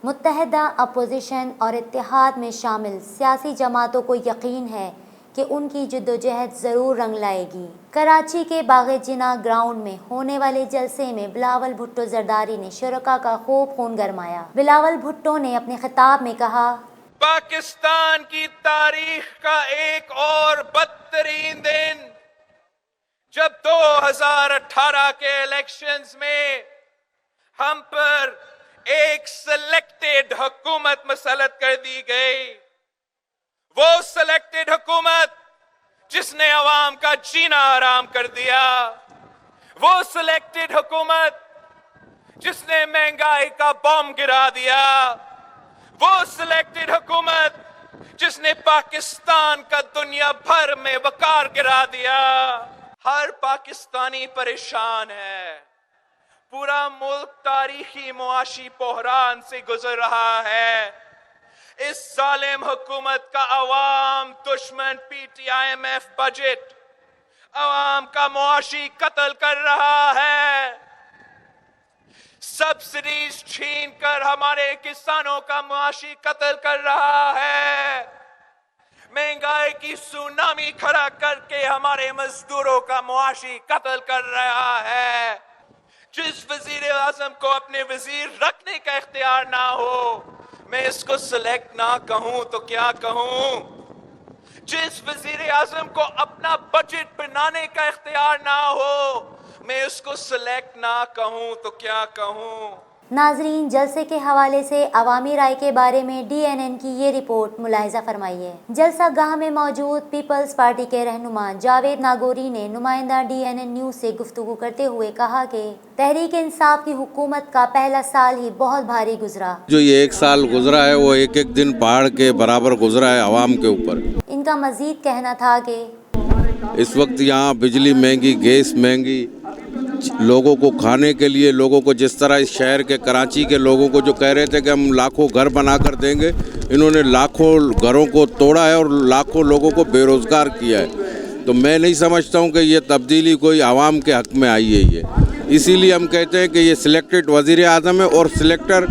متحدہ اپوزیشن اور اتحاد میں شامل سیاسی جماعتوں کو یقین ہے کہ ان کی جدوجہد ضرور رنگ لائے گی۔ کراچی کے باغ جناح گراؤنڈ میں ہونے والے جلسے میں بلاول بھٹو زرداری نے شرکاء کا خوب خون گرمایا۔ بلاول بھٹو نے اپنے خطاب میں کہا، پاکستان کی تاریخ کا ایک اور بدترین دن جب 2018 کے الیکشنز میں ہم پر ایک سلیکٹڈ حکومت مسلط کر دی گئی، وہ سلیکٹڈ حکومت جس نے عوام کا جینا حرام کر دیا، وہ سلیکٹڈ حکومت جس نے مہنگائی کا بم گرا دیا، وہ سلیکٹڈ حکومت جس نے پاکستان کا دنیا بھر میں وقار گرا دیا۔ ہر پاکستانی پریشان ہے، پورا ملک تاریخی معاشی بحران سے گزر رہا ہے۔ اس ظالم حکومت کا عوام دشمن P T I M F budget عوام کا معاشی قتل کر رہا ہے، سبسڈیز چھین کر ہمارے کسانوں کا معاشی قتل کر رہا ہے، مہنگائی کی سونامی کھڑا کر کے ہمارے مزدوروں کا معاشی قتل کر رہا ہے۔ جس وزیر اعظم کو اپنے وزیر رکھنے کا اختیار نہ ہو، میں اس کو سلیکٹ نہ کہوں تو کیا کہوں؟ جس وزیر اعظم کو اپنا بجٹ بنانے کا اختیار نہ ہو، میں اس کو سلیکٹ نہ کہوں تو کیا کہوں؟ ناظرین، جلسے کے حوالے سے عوامی رائے کے بارے میں ڈی این این کی یہ رپورٹ ملاحظہ فرمائیے۔ جلسہ گاہ میں موجود پیپلز پارٹی کے رہنما جاوید ناگوری نے نمائندہ ڈی این این نیوز سے گفتگو کرتے ہوئے کہا کہ تحریک انصاف کی حکومت کا پہلا سال ہی بہت بھاری گزرا۔ جو یہ ایک سال گزرا ہے وہ ایک ایک دن پہاڑ کے برابر گزرا ہے عوام کے اوپر۔ ان کا مزید کہنا تھا کہ اس وقت یہاں بجلی مہنگی، گیس مہنگی، لوگوں کو کھانے کے لیے، لوگوں کو جس طرح اس شہر کے کراچی کے لوگوں کو جو کہہ رہے تھے کہ ہم لاکھوں گھر بنا کر دیں گے، انہوں نے لاکھوں گھروں کو توڑا ہے اور لاکھوں لوگوں کو بے روزگار کیا ہے۔ تو میں نہیں سمجھتا ہوں کہ یہ تبدیلی کوئی عوام کے حق میں آئی ہے۔ یہ اسی لیے ہم کہتے ہیں کہ یہ سلیکٹڈ وزیر اعظم ہے اور سلیکٹر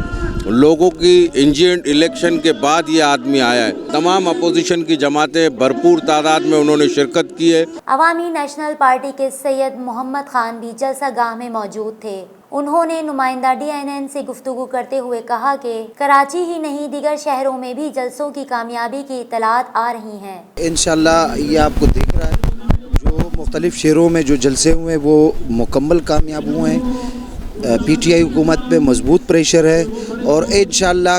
لوگوں کی انجینٹ الیکشن کے بعد یہ آدمی آیا ہے۔ تمام اپوزیشن کی جماعتیں بھرپور تعداد میں انہوں نے شرکت کی ہے۔ عوامی نیشنل پارٹی کے سید محمد خان بھی جلسہ گاہ میں موجود تھے۔ انہوں نے نمائندہ ڈی این این سے گفتگو کرتے ہوئے کہا کہ کراچی ہی نہیں دیگر شہروں میں بھی جلسوں کی کامیابی کی اطلاعات آ رہی ہیں۔ انشاءاللہ یہ آپ کو دیکھ رہا ہے، جو مختلف شہروں میں جو جلسے ہوئے وہ مکمل کامیاب ہوئے ہیں۔ پی ٹی آئی حکومت پہ مضبوط پریشر ہے اور انشاءاللہ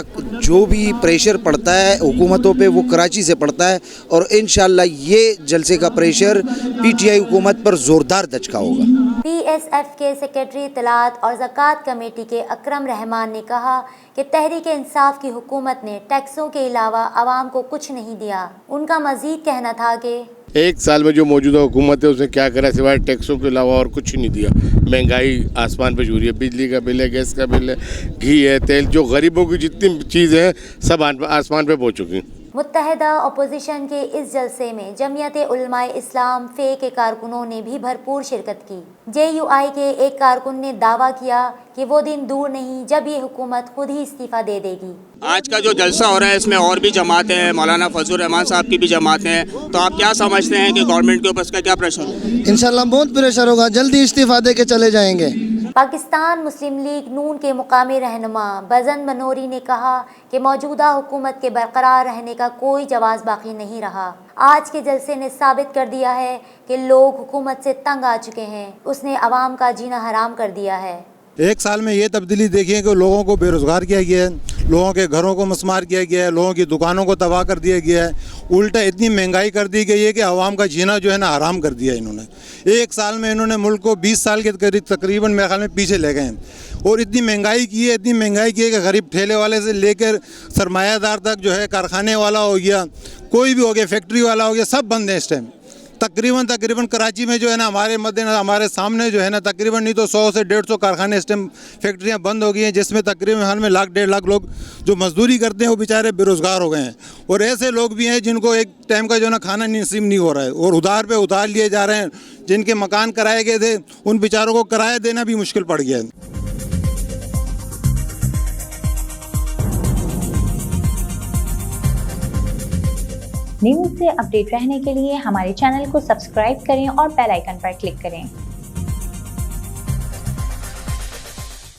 جو بھی پریشر پڑتا ہے حکومتوں پہ وہ کراچی سے پڑتا ہے، اور انشاءاللہ یہ جلسے کا پریشر پی ٹی آئی حکومت پر زوردار دھچکا ہوگا۔ پی ایس ایف کے سیکریٹری اطلاعات اور زکوٰۃ کمیٹی کے اکرم رحمان نے کہا کہ تحریک انصاف کی حکومت نے ٹیکسوں کے علاوہ عوام کو کچھ نہیں دیا۔ ان کا مزید کہنا تھا کہ ایک سال میں جو موجودہ حکومت ہے اس نے کیا کرا سوائے ٹیکسوں کے علاوہ اور کچھ نہیں دیا۔ مہنگائی آسمان پہ چھو رہی ہے، بجلی کا بل ہے، گیس کا بل ہے، گھی ہے، تیل، جو غریبوں کی جتنی چیزیں ہیں سب آسمان پہ پہنچ چکی ہیں۔ متحدہ اپوزیشن کے اس جلسے میں جمعیت علماء اسلام فے کے کارکنوں نے بھی بھرپور شرکت کی۔ جے یو آئی کے ایک کارکن نے دعویٰ کیا کہ وہ دن دور نہیں جب یہ حکومت خود ہی استعفیٰ دے دے گی۔ آج کا جو جلسہ ہو رہا ہے اس میں اور بھی جماعتیں ہیں، مولانا فضل الرحمان صاحب کی بھی جماعتیں ہیں، تو آپ کیا سمجھتے ہیں کہ گورنمنٹ کے اوپر اس کا کیا پریشر ہوگا؟ انشاءاللہ بہت پریشر ہوگا، جلدی استعفیٰ دے کے چلے جائیں گے۔ پاکستان مسلم لیگ نون کے مقامی رہنما بزن منوری نے کہا کہ موجودہ حکومت کے برقرار رہنے کا کوئی جواز باقی نہیں رہا۔ آج کے جلسے نے ثابت کر دیا ہے کہ لوگ حکومت سے تنگ آ چکے ہیں، اس نے عوام کا جینا حرام کر دیا ہے۔ ایک سال میں یہ تبدیلی دیکھیے کہ لوگوں کو بے روزگار کیا گیا ہے، لوگوں کے گھروں کو مسمار کیا گیا ہے، لوگوں کی دکانوں کو تباہ کر دیا گیا ہے، الٹا اتنی مہنگائی کر دی گئی ہے کہ عوام کا جینا جو ہے نا حرام کر دیا ہے انہوں نے۔ ایک سال میں انہوں نے ملک کو 20 سال کے قریب تقریباً میرے خیال میں پیچھے لے گئے ہیں، اور اتنی مہنگائی کی ہے کہ غریب ٹھیلے والے سے لے کر سرمایہ دار تک جو ہے، کارخانے والا ہو گیا، کوئی بھی ہو گیا، فیکٹری والا ہو گیا، سب بند ہیں اس ٹائم۔ تقریباً کراچی میں جو ہے نا ہمارے ہمارے سامنے جو ہے نا تقریباً نہیں تو 100 سے 150 کارخانے اس ٹائم فیکٹریاں بند ہو گئی ہیں، جس میں تقریباً حال میں 1 لاکھ 1.5 لاکھ لوگ جو مزدوری کرتے ہیں وہ بیچارے بے روزگار ہو گئے ہیں، اور ایسے لوگ بھی ہیں جن کو ایک ٹائم کا جو ہے نا کھانا نصیب نہیں ہو رہا ہے، اور ادھار پہ ادھار لیے جا رہے ہیں۔ جن کے مکان کرائے گئے تھے ان بیچاروں کو کرایہ دینا بھی مشکل پڑ گیا ہے۔ نیوز سے اپڈیٹ رہنے کے لیے ہمارے چینل کو سبسکرائب کریں اور بیل آئیکن پر کلک کریں۔